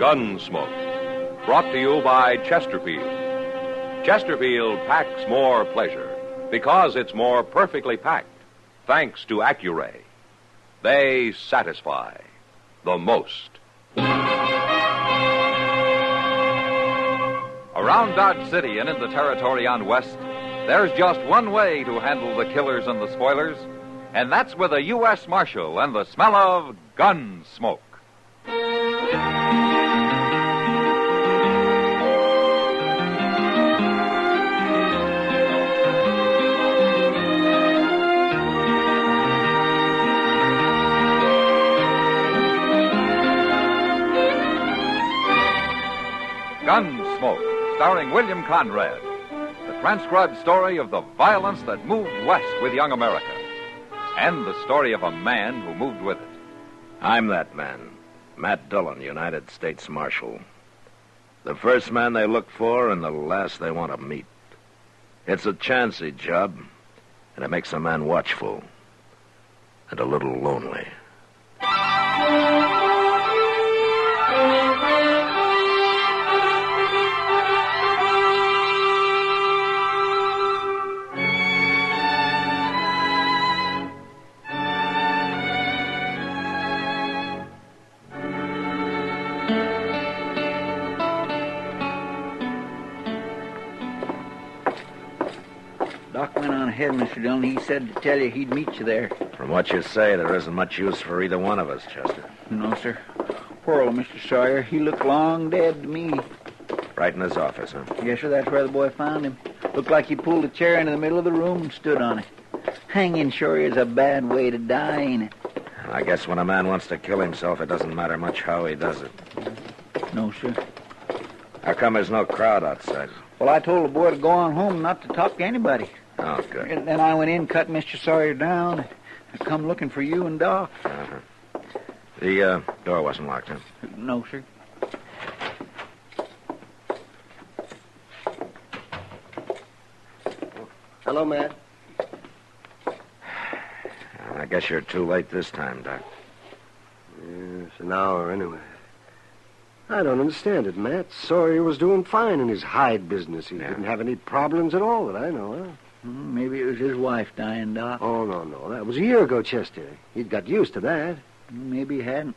Gunsmoke. Brought to you by Chesterfield. Chesterfield packs more pleasure because it's more perfectly packed, thanks to Accuray. They satisfy the most. Around Dodge City and in the territory on West, there's just one way to handle the killers and the spoilers, and that's with a U.S. Marshal and the smell of Gunsmoke. Gunsmoke, starring William Conrad. The transcribed story of the violence that moved west with young America. And the story of a man who moved with it. I'm that man, Matt Dillon, United States Marshal. The first man they look for and the last they want to meet. It's a chancy job, and it makes a man watchful and a little lonely. Doc went on ahead, Mr. Dillon. He said to tell you he'd meet you there. From what you say, there isn't much use for either one of us, Chester. No, sir. Poor old Mr. Sawyer. He looked long dead to me. Right in his office, huh? Yes, sir. That's where the boy found him. Looked like he pulled a chair into the middle of the room and stood on it. Hanging sure is a bad way to die, ain't it? I guess when a man wants to kill himself, it doesn't matter much how he does it. No, sir. How come there's no crowd outside? Well, I told the boy to go on home and not to talk to anybody. Oh, good. And then I went in, cut Mr. Sawyer down. I come looking for you and Doc. Uh-huh. The door wasn't locked, huh? No, sir. Hello, Matt. I guess you're too late this time, Doc. Yes, an hour anyway. I don't understand it, Matt. Sawyer was doing fine in his hide business. He didn't have any problems at all that I know of. Maybe it was his wife dying, Doc. Oh, no. That was a year ago, Chester. He'd got used to that. Maybe he hadn't.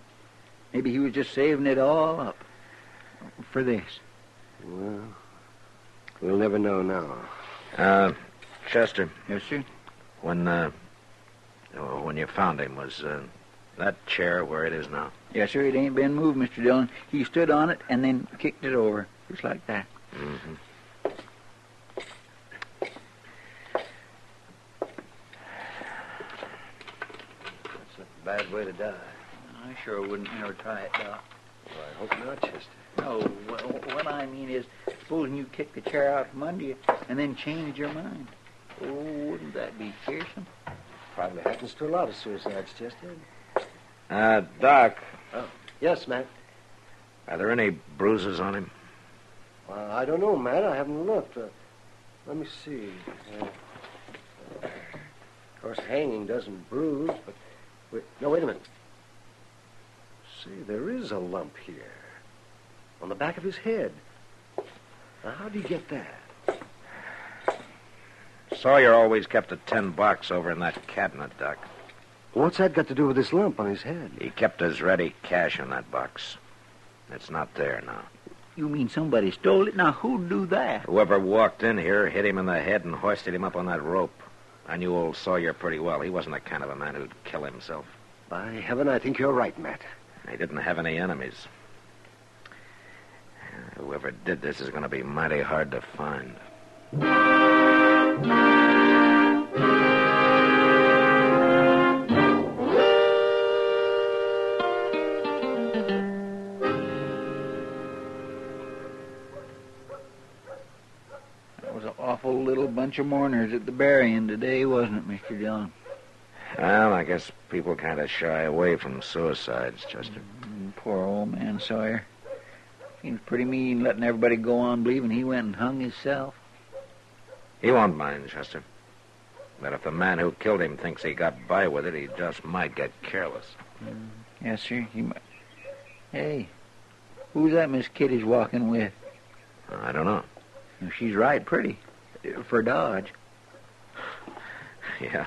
Maybe he was just saving it all up for this. Well, we'll never know now. Chester. Yes, sir? When you found him, was that chair where it is now? Yes, sir. It ain't been moved, Mr. Dillon. He stood on it and then kicked it over, just like that. Mm-hmm. That's a bad way to die. I sure wouldn't never try it, Doc. Well, I hope not, Chester. No, what I mean is, supposing you kick the chair out from under you and then change your mind. Oh, wouldn't that be fearsome? Probably happens to a lot of suicides, Chester. Doc. Oh, yes, Matt. Are there any bruises on him? Well, I don't know, Matt. I haven't looked. Let me see. Of course, hanging doesn't bruise, but... wait a minute. See, there is a lump here. On the back of his head. Now, how'd he get that? Sawyer always kept a tin box over in that cabinet, Doc. What's that got to do with this lump on his head? He kept his ready cash in that box. It's not there now. You mean somebody stole it? Now, who'd do that? Whoever walked in here hit him in the head and hoisted him up on that rope. I knew old Sawyer pretty well. He wasn't the kind of a man who'd kill himself. By heaven, I think you're right, Matt. He didn't have any enemies. Whoever did this is going to be mighty hard to find. That was an awful little bunch of mourners at the burying today, wasn't it, Mr. Dillon? Well, I guess people kind of shy away from suicides, Chester. Poor old man Sawyer. Seems pretty mean letting everybody go on believing he went and hung himself. He won't mind, Chester. But if the man who killed him thinks he got by with it, he just might get careless. Yes, sir. He might. Hey, Who's that Miss Kitty's walking with? I don't know. She's right pretty. For Dodge. Yeah.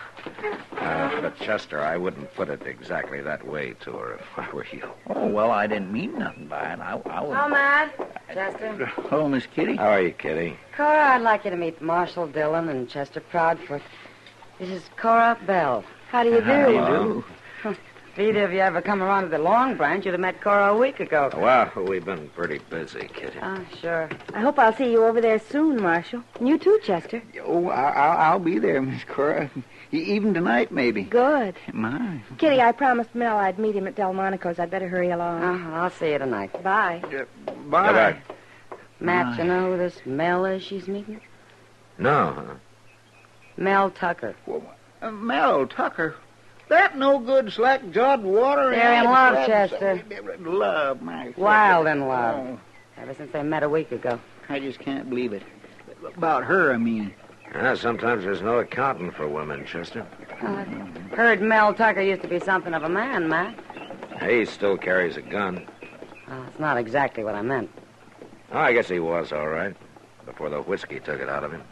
But, Chester, I wouldn't put it exactly that way to her if I were you. Oh, well, I didn't mean nothing by it. I would... Hello, Matt. Chester. Hello, Miss Kitty. How are you, Kitty? Cora, I'd like you to meet Marshal Dillon and Chester Proudfoot. This is Cora Bell. How do you do? How do you do? If either of you ever come around to the Long Branch, you'd have met Cora a week ago. Well, we've been pretty busy, Kitty. Oh, sure. I hope I'll see you over there soon, Marshal. And you too, Chester. Oh, I'll be there, Miss Cora. Even tonight, maybe. Good. My. Kitty, I promised Mel I'd meet him at Delmonico's. I'd better hurry along. I'll see you tonight. Bye. Bye. Goodbye. Matt, you know who this Mel is she's meeting? No, huh? Mel Tucker. Mel Tucker. That no good, slack-jawed water. They're in love, Chester. Love, my. Wild in love. Oh, Ever since they met a week ago. I just can't believe it. About her, I mean. Sometimes there's no accounting for women, Chester. Heard Mel Tucker used to be something of a man, Matt. He still carries a gun. It's not exactly what I meant. Oh, I guess he was all right. Before the whiskey took it out of him.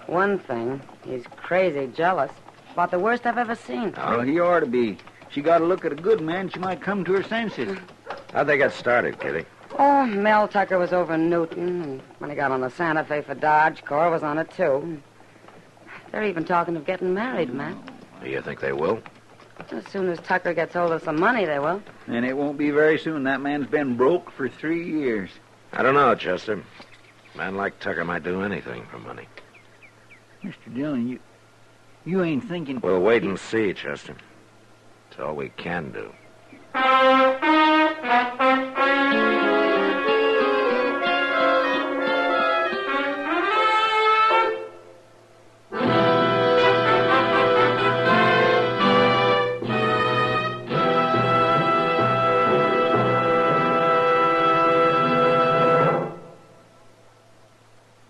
One thing, he's crazy jealous. About the worst I've ever seen. Well, he ought to be. She got to look at a good man, she might come to her senses. How'd they get started, Kitty? Oh, Mel Tucker was over in Newton, and when he got on the Santa Fe for Dodge, Cora was on it, too. They're even talking of getting married, Matt. Do you think they will? As soon as Tucker gets hold of some money, they will. And it won't be very soon. That man's been broke for 3 years. I don't know, Chester. A man like Tucker might do anything for money. Mr. Dillon, you ain't thinking... We'll wait and see, Chester. It's all we can do.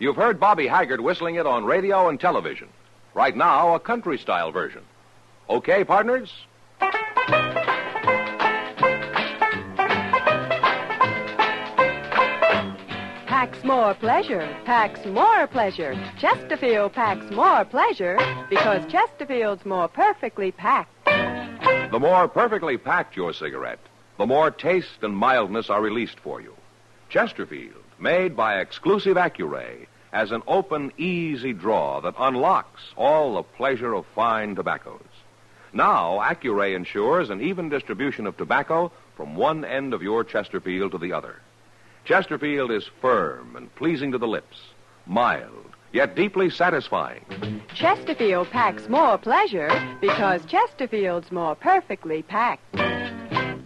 You've heard Bobby Haggard whistling it on radio and television. Right now, a country-style version. Okay, partners? Packs more pleasure, packs more pleasure. Chesterfield packs more pleasure because Chesterfield's more perfectly packed. The more perfectly packed your cigarette, the more taste and mildness are released for you. Chesterfield, made by exclusive Accuray, has an open, easy draw that unlocks all the pleasure of fine tobaccos. Now, Accuray ensures an even distribution of tobacco from one end of your Chesterfield to the other. Chesterfield is firm and pleasing to the lips, mild, yet deeply satisfying. Chesterfield packs more pleasure because Chesterfield's more perfectly packed.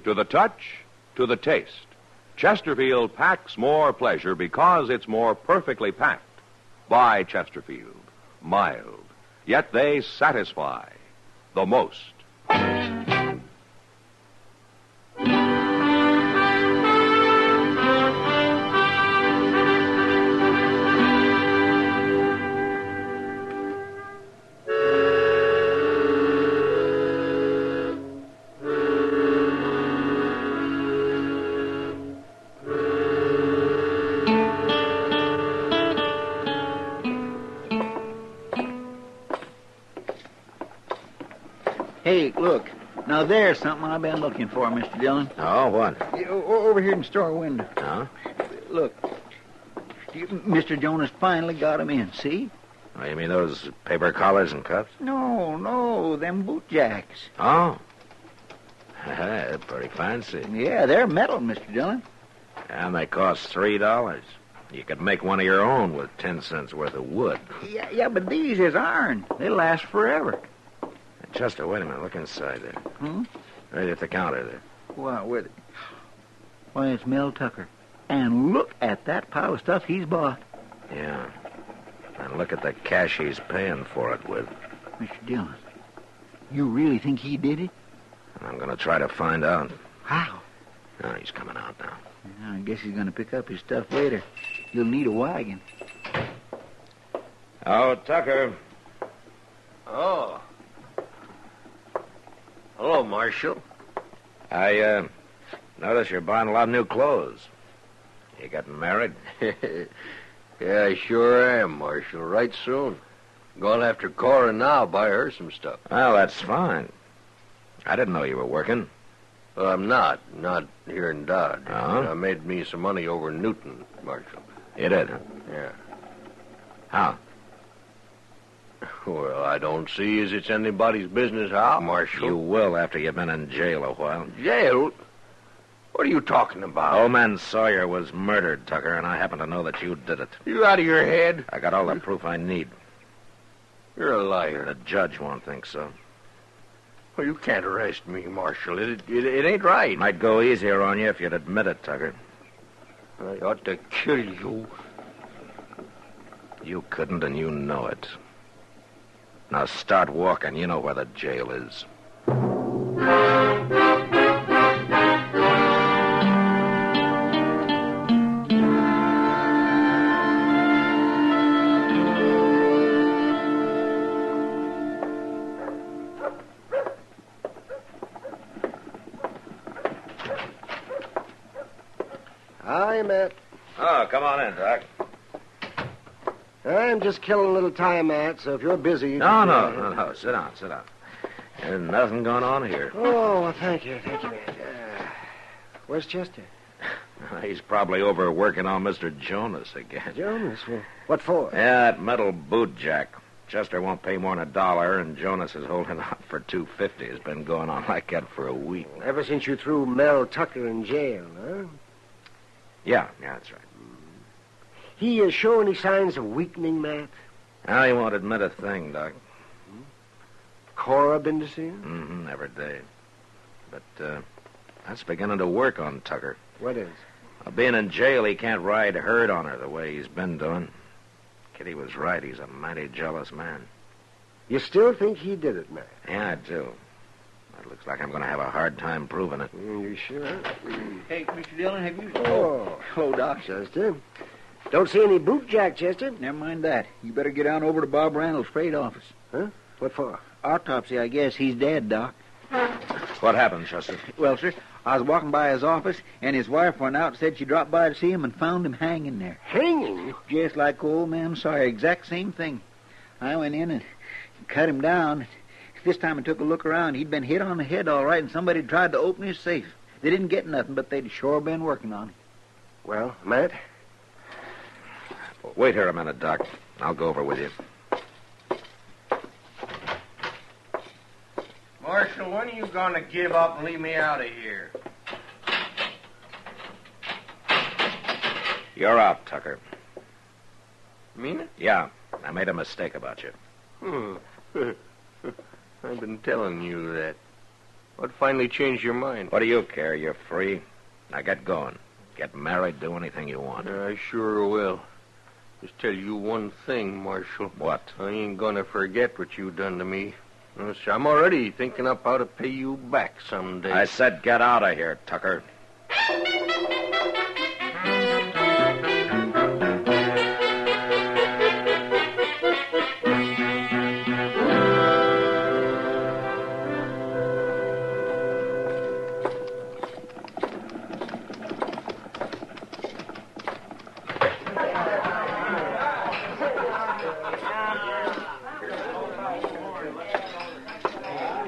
To the touch, to the taste, Chesterfield packs more pleasure because it's more perfectly packed. By Chesterfield, mild, yet they satisfy the most. Hey, look. Now, there's something I've been looking for, Mr. Dillon. Oh, what? Over here in the store window. Huh? Look. Mr. Jonas finally got him in, see? Oh, you mean those paper collars and cuffs? No, them boot jacks. Oh. They're pretty fancy. Yeah, they're metal, Mr. Dillon. And they cost $3. You could make one of your own with 10 cents worth of wood. Yeah, but these is iron. They last forever. Chester, wait a minute. Look inside there. Hmm? Right at the counter there. Why, it's Mel Tucker. And look at that pile of stuff he's bought. Yeah. And look at the cash he's paying for it with. Mr. Dillon, you really think he did it? I'm going to try to find out. How? Oh, he's coming out now. I guess he's going to pick up his stuff later. He'll need a wagon. Oh, Tucker. Oh. Hello, Marshal. I notice you're buying a lot of new clothes. You getting married? Yeah, I sure am, Marshal. Right soon. Going after Cora now, buy her some stuff. Well, that's fine. I didn't know you were working. Well, I'm not. Not here in Dodge. Oh? I made me some money over in Newton, Marshal. You did, huh? Yeah. How? Well, I don't see as it's anybody's business how, Marshal. You will after you've been in jail a while. Jail? What are you talking about? Old man Sawyer was murdered, Tucker, and I happen to know that you did it. You out of your head? I got all the proof I need. You're a liar. The judge won't think so. Well, you can't arrest me, Marshal. It ain't right. Might go easier on you if you'd admit it, Tucker. I ought to kill you. You couldn't, and you know it. Now start walking. You know where the jail is. Hi, Matt. Oh, come on in, Doc. I'm just killing a little time, Matt, so if you're busy... No. Sit down. There's nothing going on here. Oh, well, thank you, Matt. Where's Chester? He's probably over working on Mr. Jonas again. Jonas? Well, what for? Yeah, that metal boot jack. Chester won't pay more than $1, and Jonas is holding out for $2.50. It's been going on like that for a week. Ever since you threw Mel Tucker in jail, huh? Yeah, that's right. He show any signs of weakening, Matt? Now he won't admit a thing, Doc. Cora been to see him? Mm-hmm, every day. But that's beginning to work on Tucker. What is? Being in jail, he can't ride herd on her the way he's been doing. Kitty was right. He's a mighty jealous man. You still think he did it, Matt? Yeah, I do. It looks like I'm going to have a hard time proving it. You sure? Hey, Mr. Dillon, have you... Oh. Hello, Doc. Chester. Don't see any boot jack, Chester. Never mind that. You better get on over to Bob Randall's freight office. Huh? What for? Autopsy, I guess. He's dead, Doc. What happened, Chester? Well, sir, I was walking by his office, and his wife went out and said she dropped by to see him and found him hanging there. Hanging? Just like old man Sawyer. Exact same thing. I went in and cut him down. This time I took a look around. He'd been hit on the head all right, and somebody tried to open his safe. They didn't get nothing, but they'd sure been working on it. Well, Matt? Wait here a minute, Doc. I'll go over with you. Marshal, when are you going to give up and leave me out of here? You're out, Tucker. Mean it? Yeah, I made a mistake about you. I've been telling you that. What finally changed your mind? What do you care? You're free. Now get going. Get married, do anything you want. I sure will. Just tell you one thing, Marshal. What? I ain't going to forget what you done to me. I'm already thinking up how to pay you back someday. I said get out of here, Tucker.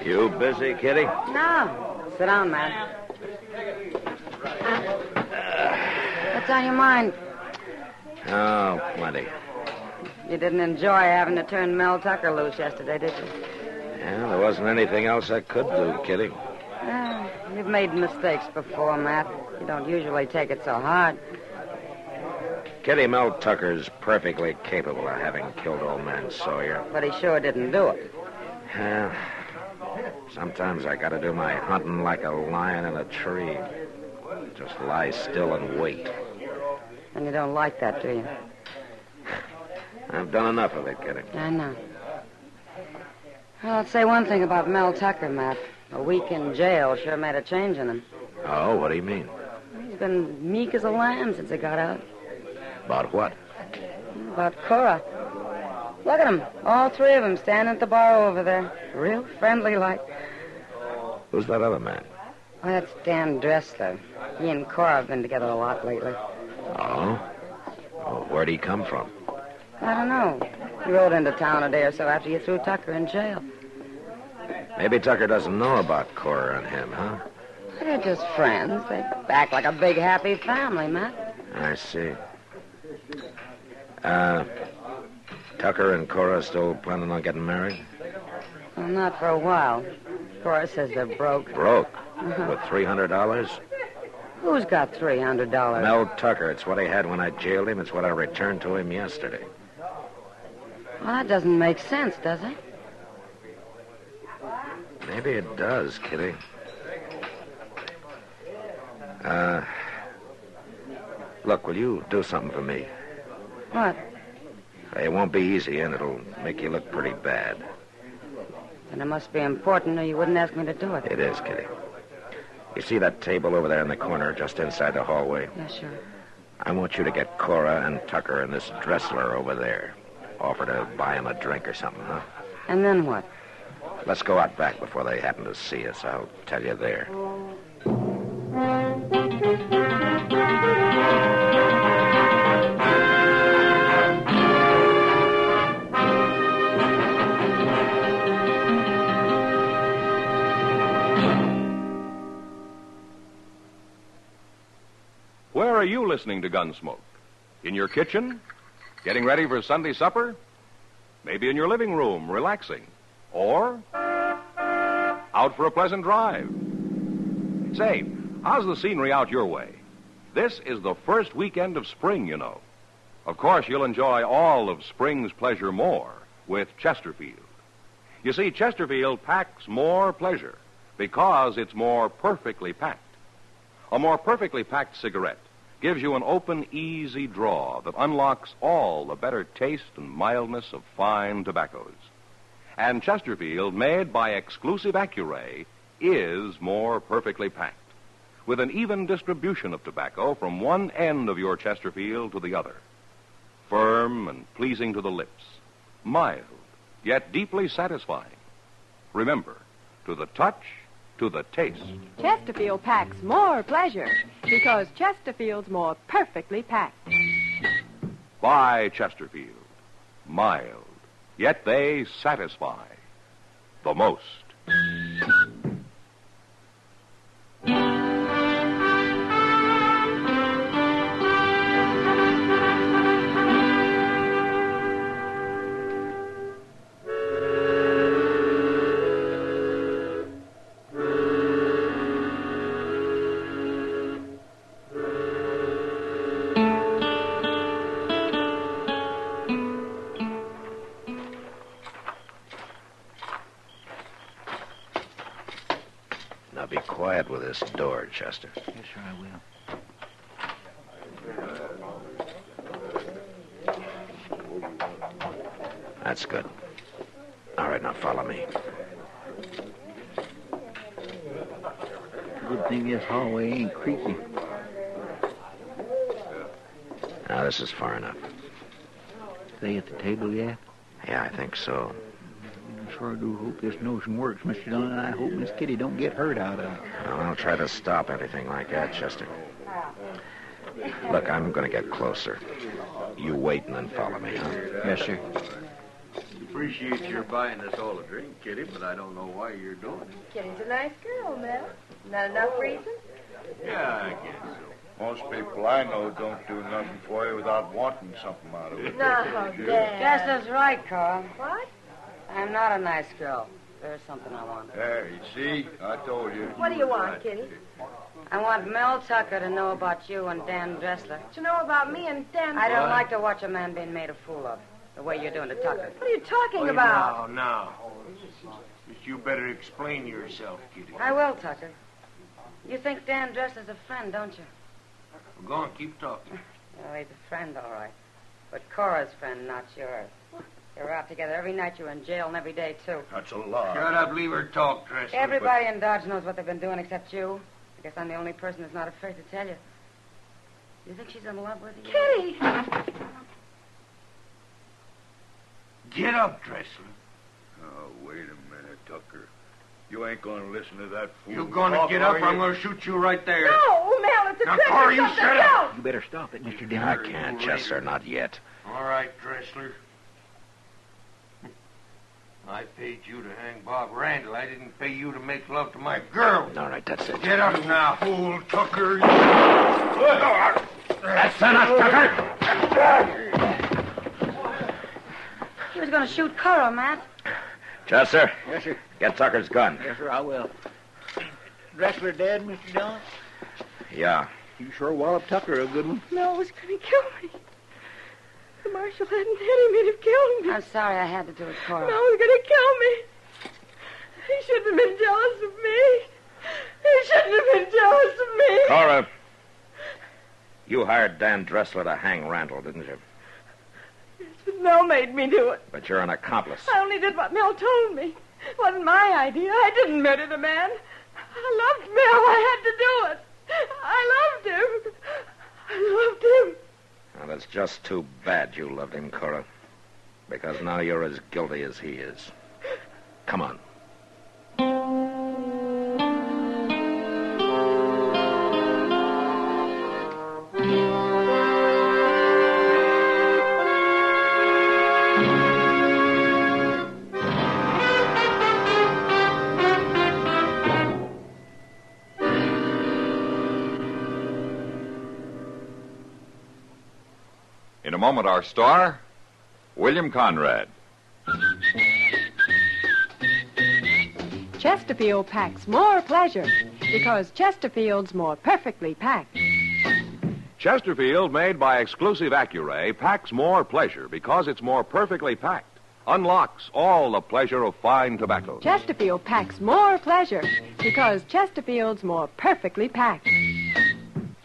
You busy, Kitty? No. Sit down, man. What's on your mind? Oh, plenty. You didn't enjoy having to turn Mel Tucker loose yesterday, did you? Yeah, there wasn't anything else I could do, Kitty. Well, you've made mistakes before, Matt. You don't usually take it so hard. Kitty, Mel Tucker's perfectly capable of having killed old man Sawyer. But he sure didn't do it. Yeah. Sometimes I gotta do my hunting like a lion in a tree. Just lie still and wait. And you don't like that, do you? I've done enough of it, Kitty. I know. Well, I'll say one thing about Mel Tucker, Matt. A week in jail sure made a change in him. Oh, what do you mean? He's been meek as a lamb since he got out. About what? About Cora. Look at them. All three of them standing at the bar over there. Real friendly like. Who's that other man? Oh, that's Dan Dressler. He and Cora have been together a lot lately. Oh? Well, where'd he come from? I don't know. He rode into town a day or so after you threw Tucker in jail. Maybe Tucker doesn't know about Cora and him, huh? They're just friends. They act like a big, happy family, Matt. I see. Tucker and Cora still planning on getting married? Well, not for a while. Cora says they're broke. Broke? With $300? Who's got $300? Mel Tucker. It's what he had when I jailed him. It's what I returned to him yesterday. Well, that doesn't make sense, does it? Maybe it does, Kitty. Look, will you do something for me? What? It won't be easy, and it'll make you look pretty bad. Then it must be important, or you wouldn't ask me to do it. It is, Kitty. You see that table over there in the corner, just inside the hallway? Yeah, sure. I want you to get Cora and Tucker and this Dressler over there. Offer to buy him a drink or something, huh? And then what? Let's go out back before they happen to see us. I'll tell you there. Where are you listening to Gunsmoke? In your kitchen? Getting ready for Sunday supper? Maybe in your living room, relaxing. Or out for a pleasant drive. Say, how's the scenery out your way? This is the first weekend of spring, you know. Of course, you'll enjoy all of spring's pleasure more with Chesterfield. You see, Chesterfield packs more pleasure because it's more perfectly packed. A more perfectly packed cigarette gives you an open, easy draw that unlocks all the better taste and mildness of fine tobaccos. And Chesterfield, made by exclusive Accuray, is more perfectly packed, with an even distribution of tobacco from one end of your Chesterfield to the other. Firm and pleasing to the lips, mild, yet deeply satisfying. Remember, to the touch, to the taste. Chesterfield packs more pleasure because Chesterfield's more perfectly packed. By Chesterfield. Mild, yet they satisfy the most. Now be quiet with this door, Chester. Yes, sir, I will. That's good. All right, now follow me. Good thing this hallway ain't creaky. Now, this is far enough. They at the table yet? Yeah, I think so. I sure do hope this notion works, Mr. Dillon, and I hope Miss Kitty don't get hurt out of it. Well, I'll try to stop anything like that, Chester. Look, I'm going to get closer. You wait and then follow me, huh? Yes, sir. Appreciate your buying us all a drink, Kitty, but I don't know why you're doing it. Kitty's a nice girl, Mel. Not enough reason? Yeah, I guess so. Most people I know don't do nothing for you without wanting something out of it. No, Dad. Chester's right, Carl. What? I'm not a nice girl. There's something I want. There, you see? I told you. What do you want, Kitty? I want Mel Tucker to know about you and Dan Dressler. To know about me and Dan. I don't like to watch a man being made a fool of, the way you're doing to Tucker. What are you talking about? Now. You better explain yourself, Kitty. I will, Tucker. You think Dan Dressler's a friend, don't you? Go on, keep talking. Well, he's a friend, all right. But Cora's friend, not yours. You're out together every night. You're in jail, and every day, too. That's a lie. Shut up, leave her talk, Dressler. Everybody in Dodge knows what they've been doing except you. I guess I'm the only person that's not afraid to tell you. You think she's in love with you? Kitty! Get up, Dressler. Oh, wait a minute, Tucker. You ain't going to listen to that fool. You gonna talk, get are up, you? or I'm gonna shoot you right there. No, Mel, Bill. It's a Now, trick Cora, or you something. shut up. Don't. You better stop it, Mr. Dillon. I can't, Chester, not yet. All right, Dressler. I paid you to hang Bob Randall. I didn't pay you to make love to my girl. All right, that's it. Get up now, fool Tucker. That's enough, Tucker. He was going to shoot Cora, Matt. Chester, Yes, sir. get Tucker's gun. Yes, sir, I will. Dressler dead, Mr. Dillon? Yeah. You sure walloped Tucker a good one. Mel was going to kill me. The marshal hadn't hit him. He'd have killed me. I'm sorry I had to do it, Cora. Mel was going to kill me. He shouldn't have been jealous of me. He shouldn't have been jealous of me. Cora, you hired Dan Dressler to hang Randall, didn't you? But Mel made me do it. But you're an accomplice. I only did what Mel told me. It wasn't my idea. I didn't murder the man. I loved Mel. I had to do it. I loved him. I loved him. Well, it's just too bad you loved him, Cora. Because now you're as guilty as he is. Come on. In a moment, our star, William Conrad. Chesterfield packs more pleasure because Chesterfield's more perfectly packed. Chesterfield, made by exclusive Accuray, packs more pleasure because it's more perfectly packed. Unlocks all the pleasure of fine tobacco. Chesterfield packs more pleasure because Chesterfield's more perfectly packed.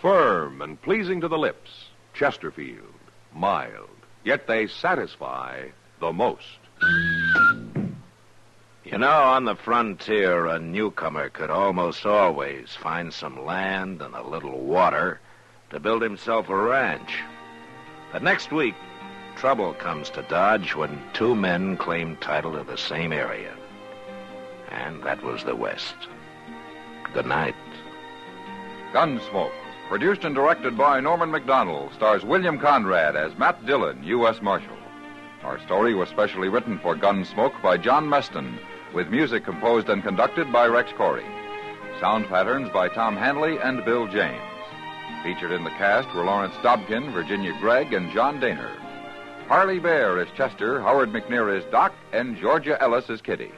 Firm and pleasing to the lips. Chesterfield. Mild. Yet they satisfy the most. You know, on the frontier, a newcomer could almost always find some land and a little water to build himself a ranch. But next week, trouble comes to Dodge when two men claim title to the same area. And that was the West. Good night. Gunsmoke, produced and directed by Norman Macdonnell, stars William Conrad as Matt Dillon, U.S. Marshal. Our story was specially written for Gunsmoke by John Meston, with music composed and conducted by Rex Corey. Sound patterns by Tom Hanley and Bill James. Featured in the cast were Lawrence Dobkin, Virginia Gregg, and John Dehner. Parley Baer as Chester, Howard McNear as Doc, and Georgia Ellis as Kitty.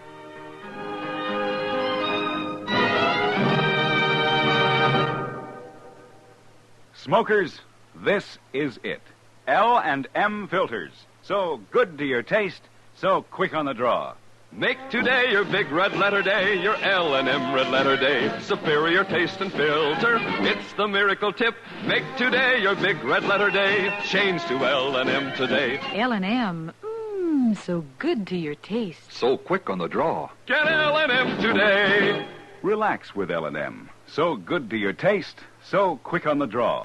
Smokers, this is it. L&M filters. So good to your taste, so quick on the draw. Make today your big red letter day, your L&M red letter day. Superior taste and filter, it's the miracle tip. Make today your big red letter day. Change to L&M today. L&M, so good to your taste. So quick on the draw. Get L&M today. Relax with L&M. So good to your taste, so quick on the draw.